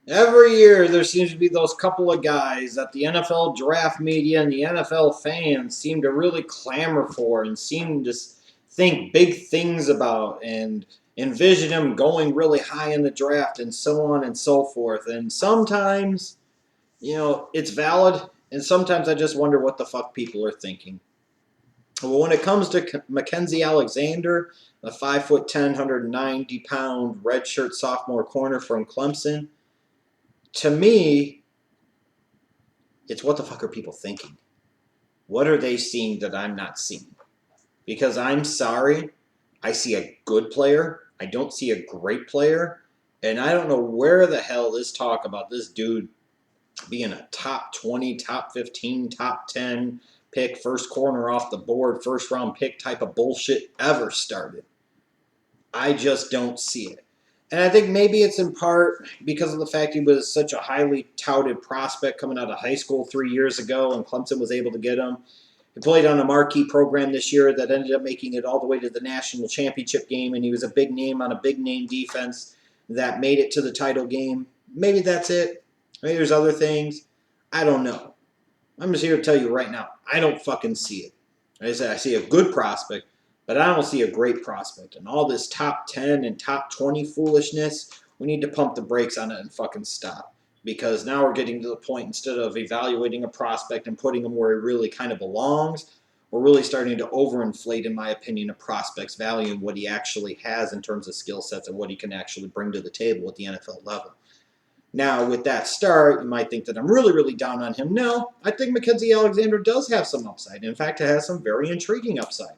Every year, there seems to be those couple of guys that the NFL draft media and the NFL fans seem to really clamor for and seem to think big things about and envision them going really high in the draft and so on and so forth. And sometimes, it's valid, and sometimes I just wonder what the fuck people are thinking. Well, when it comes to Mackensie Alexander, a 5'10", 190-pound redshirt sophomore corner from Clemson, to me, it's what the fuck are people thinking? What are they seeing that I'm not seeing? Because I'm sorry, I see a good player. I don't see a great player. And I don't know where the hell this talk about this dude being a top 20, top 15, top 10 pick, first corner off the board, first round pick type of bullshit ever started. I just don't see it. And I think maybe it's in part because of the fact he was such a highly touted prospect coming out of high school 3 years ago, and Clemson was able to get him. He played on a marquee program this year that ended up making it all the way to the national championship game, and he was a big name on a big name defense that made it to the title game. Maybe that's it. Maybe there's other things. I don't know. I'm just here to tell you right now, I don't fucking see it. Like I said, I see a good prospect, but I don't see a great prospect. And all this top 10 and top 20 foolishness, we need to pump the brakes on it and fucking stop. Because now we're getting to the point, instead of evaluating a prospect and putting him where he really kind of belongs, we're really starting to overinflate, in my opinion, a prospect's value and what he actually has in terms of skill sets and what he can actually bring to the table at the NFL level. Now, with that start, you might think that I'm really, really down on him. No, I think Mackensie Alexander does have some upside. In fact, it has some very intriguing upside.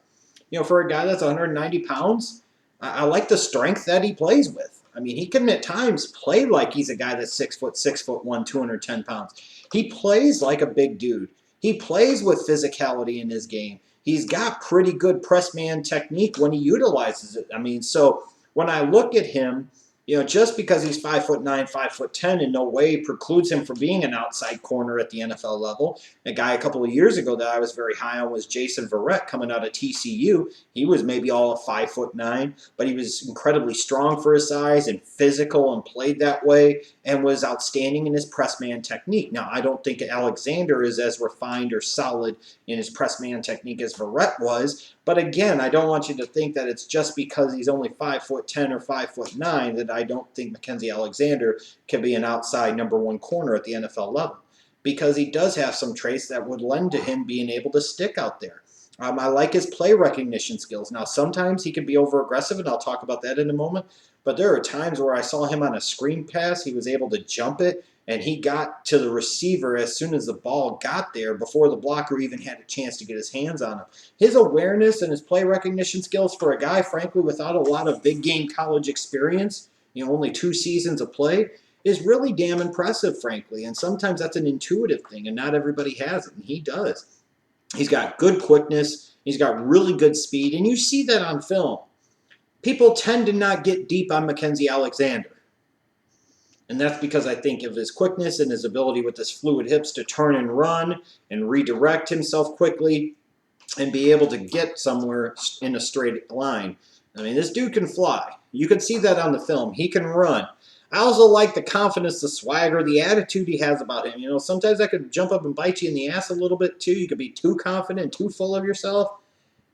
For a guy that's 190 pounds, I like the strength that he plays with. I mean, he can at times play like he's a guy that's 6', 6'1", 210 pounds. He plays like a big dude. He plays with physicality in his game. He's got pretty good press man technique when he utilizes it. I mean, so when I look at him, just because he's 5'9", 5'10", in no way precludes him from being an outside corner at the NFL level. A guy a couple of years ago that I was very high on was Jason Verrett coming out of TCU. He was maybe all of 5'9", but he was incredibly strong for his size and physical and played that way and was outstanding in his press man technique. Now, I don't think Alexander is as refined or solid in his press man technique as Verrett was, but again, I don't want you to think that it's just because he's only 5'10" or 5'9" that I don't think Mackensie Alexander can be an outside number one corner at the NFL level, because he does have some traits that would lend to him being able to stick out there. I like his play recognition skills. Now, sometimes he can be over aggressive, and I'll talk about that in a moment. But there are times where I saw him on a screen pass, he was able to jump it, and he got to the receiver as soon as the ball got there before the blocker even had a chance to get his hands on him. His awareness and his play recognition skills for a guy, frankly, without a lot of big game college experience, only 2 seasons of play, is really damn impressive, frankly. And sometimes that's an intuitive thing, and not everybody has it, and he does. He's got good quickness. He's got really good speed, and you see that on film. People tend to not get deep on Mackensie Alexander. And that's because I think of his quickness and his ability with his fluid hips to turn and run and redirect himself quickly and be able to get somewhere in a straight line. I mean, this dude can fly. You can see that on the film. He can run. I also like the confidence, the swagger, the attitude he has about him. Sometimes that could jump up and bite you in the ass a little bit too. You could be too confident, too full of yourself.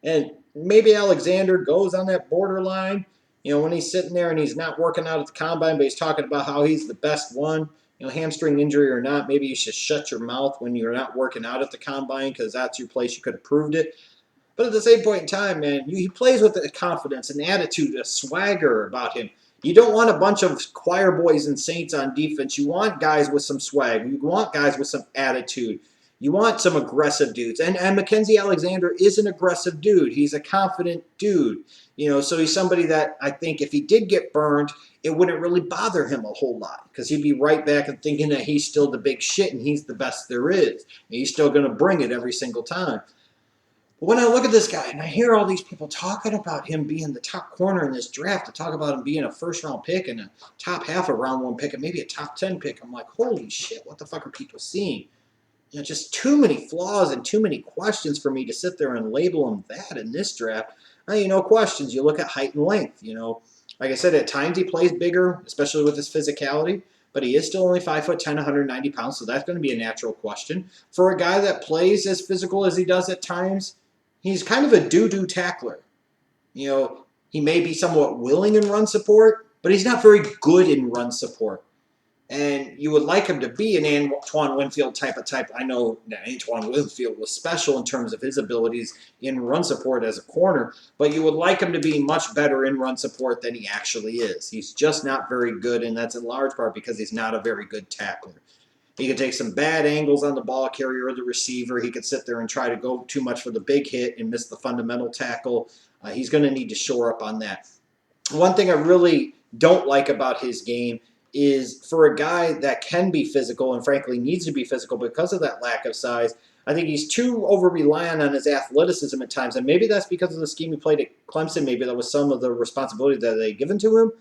And maybe Alexander goes on that borderline. When he's sitting there and he's not working out at the combine, but he's talking about how he's the best one. Hamstring injury or not, maybe you should shut your mouth when you're not working out at the combine, because that's your place you could have proved it. But at the same point in time, man, he plays with a confidence, an attitude, a swagger about him. You don't want a bunch of choir boys and saints on defense. You want guys with some swag. You want guys with some attitude. You want some aggressive dudes. And Mackensie Alexander is an aggressive dude. He's a confident dude. So he's somebody that I think if he did get burned, it wouldn't really bother him a whole lot, because he'd be right back and thinking that he's still the big shit and he's the best there is. And he's still going to bring it every single time. But when I look at this guy and I hear all these people talking about him being the top corner in this draft, to talk about him being a first-round pick and a top half of round one pick and maybe a top 10 pick, I'm like, holy shit, what the fuck are people seeing? Just too many flaws and too many questions for me to sit there and label him that in this draft. No questions. You look at height and length. Like I said, at times he plays bigger, especially with his physicality. but he is still only 5'10", 190 pounds, so that's going to be a natural question. For a guy that plays as physical as he does at times, he's kind of a doo-doo tackler. He may be somewhat willing in run support, but he's not very good in run support. And you would like him to be an Antoine Winfield type. I know that Antoine Winfield was special in terms of his abilities in run support as a corner, but you would like him to be much better in run support than he actually is. He's just not very good, and that's in large part because he's not a very good tackler. He could take some bad angles on the ball carrier or the receiver. He could sit there and try to go too much for the big hit and miss the fundamental tackle. He's going to need to shore up on that. One thing I really don't like about his game is for a guy that can be physical and frankly needs to be physical because of that lack of size, I think he's too over-reliant on his athleticism at times. And maybe that's because of the scheme he played at Clemson. Maybe that was some of the responsibility that they given to him.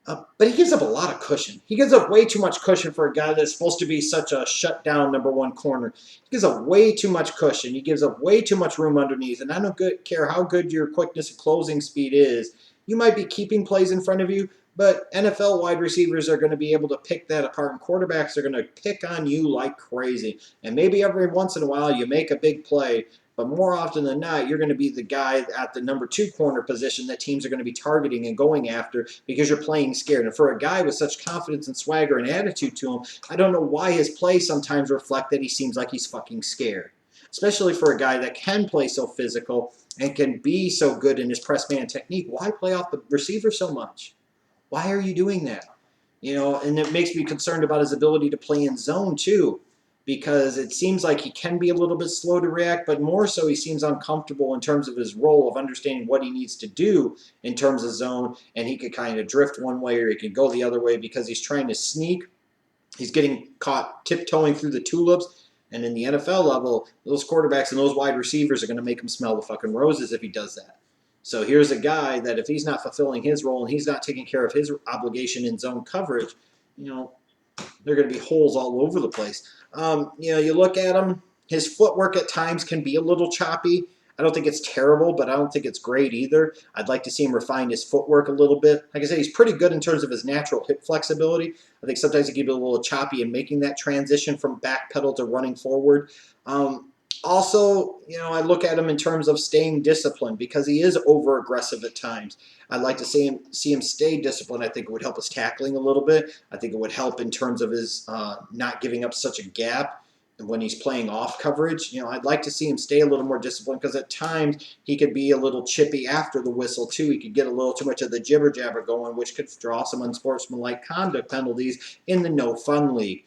But he gives up a lot of cushion. He gives up way too much cushion for a guy that's supposed to be such a shutdown number one corner. He gives up way too much cushion. He gives up way too much room underneath. And I don't care how good your quickness and closing speed is. You might be keeping plays in front of you, but NFL wide receivers are going to be able to pick that apart, and quarterbacks are going to pick on you like crazy. And maybe every once in a while you make a big play, but more often than not, you're going to be the guy at the number 2 corner position that teams are going to be targeting and going after because you're playing scared. And for a guy with such confidence and swagger and attitude to him, I don't know why his play sometimes reflect that he seems like he's fucking scared. Especially for a guy that can play so physical and can be so good in his press man technique. Why play off the receiver so much? Why are you doing that? And it makes me concerned about his ability to play in zone too, because it seems like he can be a little bit slow to react, but more so he seems uncomfortable in terms of his role of understanding what he needs to do in terms of zone, and he could kind of drift one way or he could go the other way because he's trying to sneak. He's getting caught tiptoeing through the tulips. And in the NFL level, those quarterbacks and those wide receivers are going to make him smell the fucking roses if he does that. So here's a guy that if he's not fulfilling his role and he's not taking care of his obligation in zone coverage, there are going to be holes all over the place. You look at him, his footwork at times can be a little choppy. I don't think it's terrible, but I don't think it's great either. I'd like to see him refine his footwork a little bit. Like I said, he's pretty good in terms of his natural hip flexibility. I think sometimes he can be a little choppy in making that transition from back pedal to running forward. Also, I look at him in terms of staying disciplined because he is over-aggressive at times. I'd like to see him stay disciplined. I think it would help his tackling a little bit. I think it would help in terms of his not giving up such a gap when he's playing off coverage. I'd like to see him stay a little more disciplined because at times he could be a little chippy after the whistle too. He could get a little too much of the jibber jabber going, which could draw some unsportsmanlike conduct penalties in the no fun league.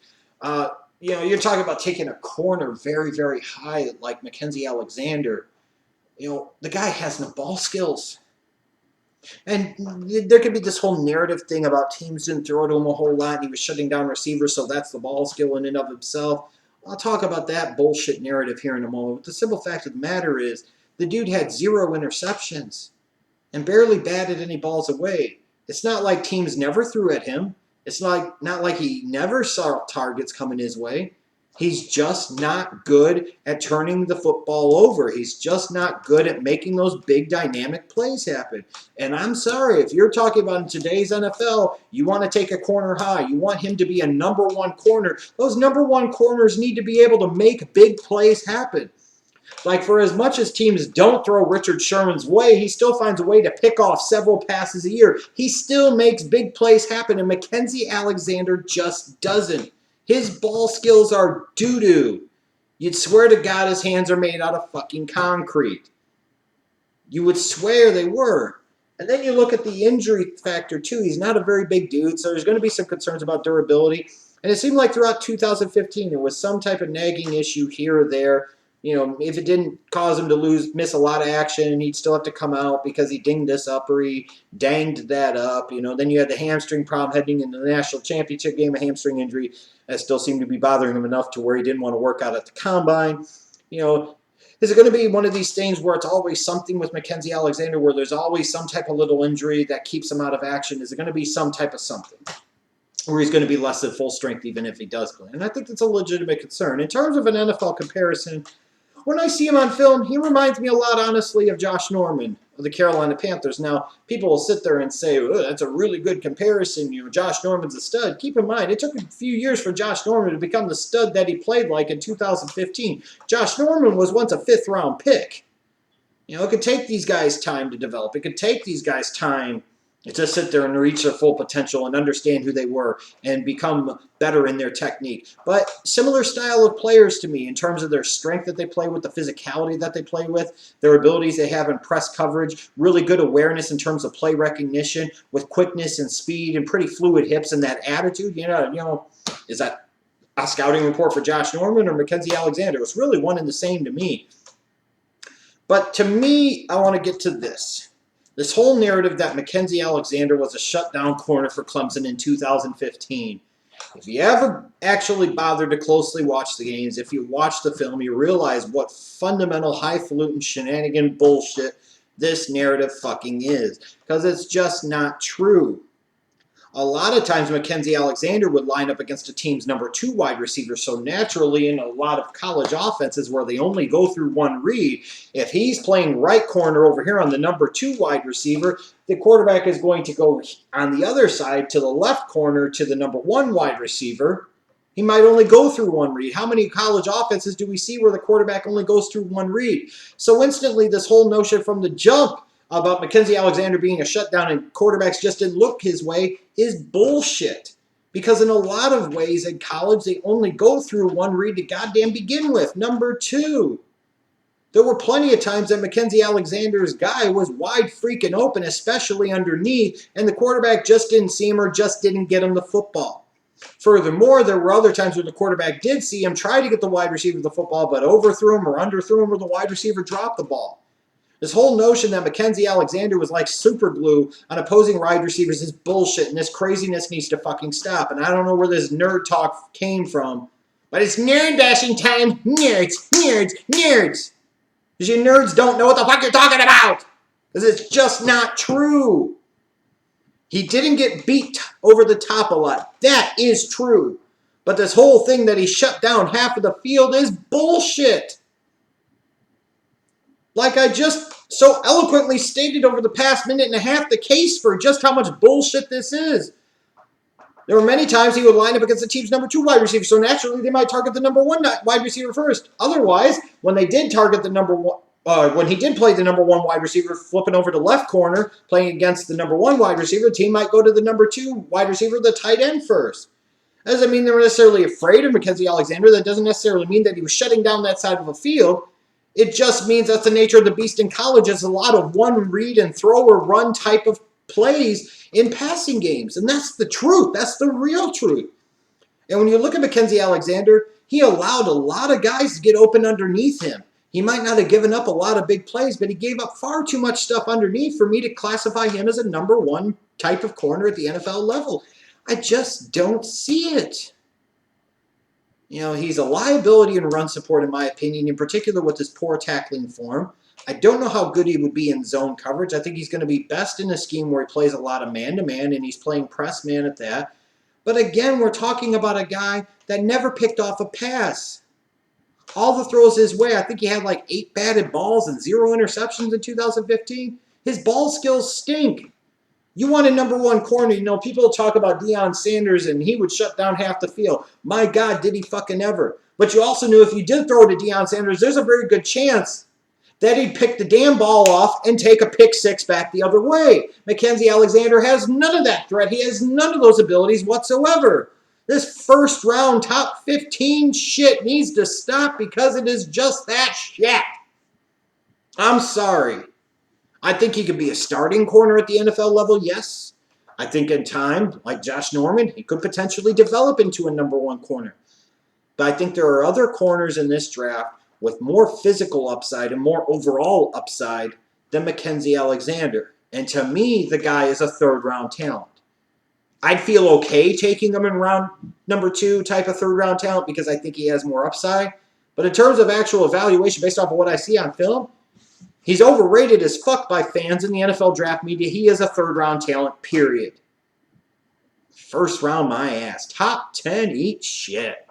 You're talking about taking a corner very, very high like Mackensie Alexander. The guy has no ball skills. And there could be this whole narrative thing about teams didn't throw to him a whole lot and he was shutting down receivers, so that's the ball skill in and of himself. I'll talk about that bullshit narrative here in a moment. But the simple fact of the matter is the dude had 0 interceptions and barely batted any balls away. It's not like teams never threw at him. It's not like he never saw targets coming his way. He's just not good at turning the football over. He's just not good at making those big dynamic plays happen. And I'm sorry, if you're talking about in today's NFL, you want to take a corner high. You want him to be a number 1 corner. Those number 1 corners need to be able to make big plays happen. Like for as much as teams don't throw Richard Sherman's way, he still finds a way to pick off several passes a year. He still makes big plays happen, and Mackensie Alexander just doesn't. His ball skills are doo-doo. You'd swear to God his hands are made out of fucking concrete. You would swear they were. And then you look at the injury factor too. He's not a very big dude, so there's going to be some concerns about durability. And it seemed like throughout 2015 there was some type of nagging issue here or there. If it didn't cause him to miss a lot of action, he'd still have to come out because he dinged this up or he danged that up. Then you had the hamstring problem heading into the national championship game, a hamstring injury that still seemed to be bothering him enough to where he didn't want to work out at the combine. Is it going to be one of these things where it's always something with Mackensie Alexander where there's always some type of little injury that keeps him out of action? Is it going to be some type of something? Or he's going to be less than full strength even if he does play? And I think that's a legitimate concern. In terms of an NFL comparison, when I see him on film, he reminds me a lot, honestly, of Josh Norman of the Carolina Panthers. Now, people will sit there and say, oh, that's a really good comparison. Josh Norman's a stud. Keep in mind, it took a few years for Josh Norman to become the stud that he played like in 2015. Josh Norman was once a fifth-round pick. It could take these guys time to develop. It could take these guys time to sit there and reach their full potential and understand who they were and become better in their technique. But similar style of players to me in terms of their strength that they play with, the physicality that they play with, their abilities they have in press coverage, really good awareness in terms of play recognition with quickness and speed and pretty fluid hips and that attitude. Is that a scouting report for Josh Norman or Mackensie Alexander? It's really one and the same to me. But to me, I want to get to this. This whole narrative that Mackensie Alexander was a shutdown corner for Clemson in 2015. If you ever actually bothered to closely watch the games, if you watch the film, you realize what fundamental highfalutin shenanigan bullshit this narrative fucking is. Because it's just not true. A lot of times Mackensie Alexander would line up against a team's number 2 wide receiver, so naturally in a lot of college offenses where they only go through one read, if he's playing right corner over here on the number 2 wide receiver, the quarterback is going to go on the other side to the left corner to the number 1 wide receiver. He might only go through one read. How many college offenses do we see where the quarterback only goes through one read? So instantly this whole notion from the jump about Mackensie Alexander being a shutdown and quarterbacks just didn't look his way is bullshit. Because in a lot of ways in college, they only go through one read to goddamn begin with, number 2. There were plenty of times that Mackensie Alexander's guy was wide freaking open, especially underneath, and the quarterback just didn't see him or just didn't get him the football. Furthermore, there were other times when the quarterback did see him, try to get the wide receiver the football, but overthrew him or underthrew him or the wide receiver dropped the ball. This whole notion that Mackensie Alexander was like super glue on opposing wide receivers is bullshit, and this craziness needs to fucking stop. And I don't know where this nerd talk came from, but it's nerd bashing time. Nerds, nerds, nerds. Because you nerds don't know what the fuck you're talking about. Because it's just not true. He didn't get beat over the top a lot. That is true. But this whole thing that he shut down half of the field is bullshit. Like I just so eloquently stated over the past minute and a half, the case for just how much bullshit this is. There were many times he would line up against the team's number 2 wide receiver, so naturally they might target the number 1 wide receiver first. Otherwise, when they did target the number 1, when he did play the number 1 wide receiver, flipping over to left corner, playing against the number 1 wide receiver, the team might go to the number 2 wide receiver, the tight end first. That doesn't mean they were necessarily afraid of Mackensie Alexander. That doesn't necessarily mean that he was shutting down that side of a field. It just means that's the nature of the beast in college. It's a lot of one read and throw or run type of plays in passing games. And that's the truth. That's the real truth. And when you look at Mackensie Alexander, he allowed a lot of guys to get open underneath him. He might not have given up a lot of big plays, but he gave up far too much stuff underneath for me to classify him as a number 1 type of corner at the NFL level. I just don't see it. He's a liability in run support, in my opinion, in particular with his poor tackling form. I don't know how good he would be in zone coverage. I think he's going to be best in a scheme where he plays a lot of man-to-man, and he's playing press man at that. But again, we're talking about a guy that never picked off a pass. All the throws his way, I think he had like 8 batted balls and 0 interceptions in 2015. His ball skills stink. You want a number 1 corner. People talk about Deion Sanders and he would shut down half the field. My God, did he fucking ever. But you also knew if you did throw to Deion Sanders, there's a very good chance that he'd pick the damn ball off and take a pick 6 back the other way. Mackensie Alexander has none of that threat. He has none of those abilities whatsoever. This first round top 15 shit needs to stop because it is just that shit. I'm sorry. I think he could be a starting corner at the NFL level, yes. I think in time, like Josh Norman, he could potentially develop into a number 1 corner. But I think there are other corners in this draft with more physical upside and more overall upside than Mackensie Alexander. And to me, the guy is a 3rd-round talent. I'd feel okay taking him in round number 2 type of 3rd-round talent because I think he has more upside. But in terms of actual evaluation based off of what I see on film, he's overrated as fuck by fans in the NFL draft media. He is a 3rd-round talent, period. 1st round, my ass. Top 10, eat shit.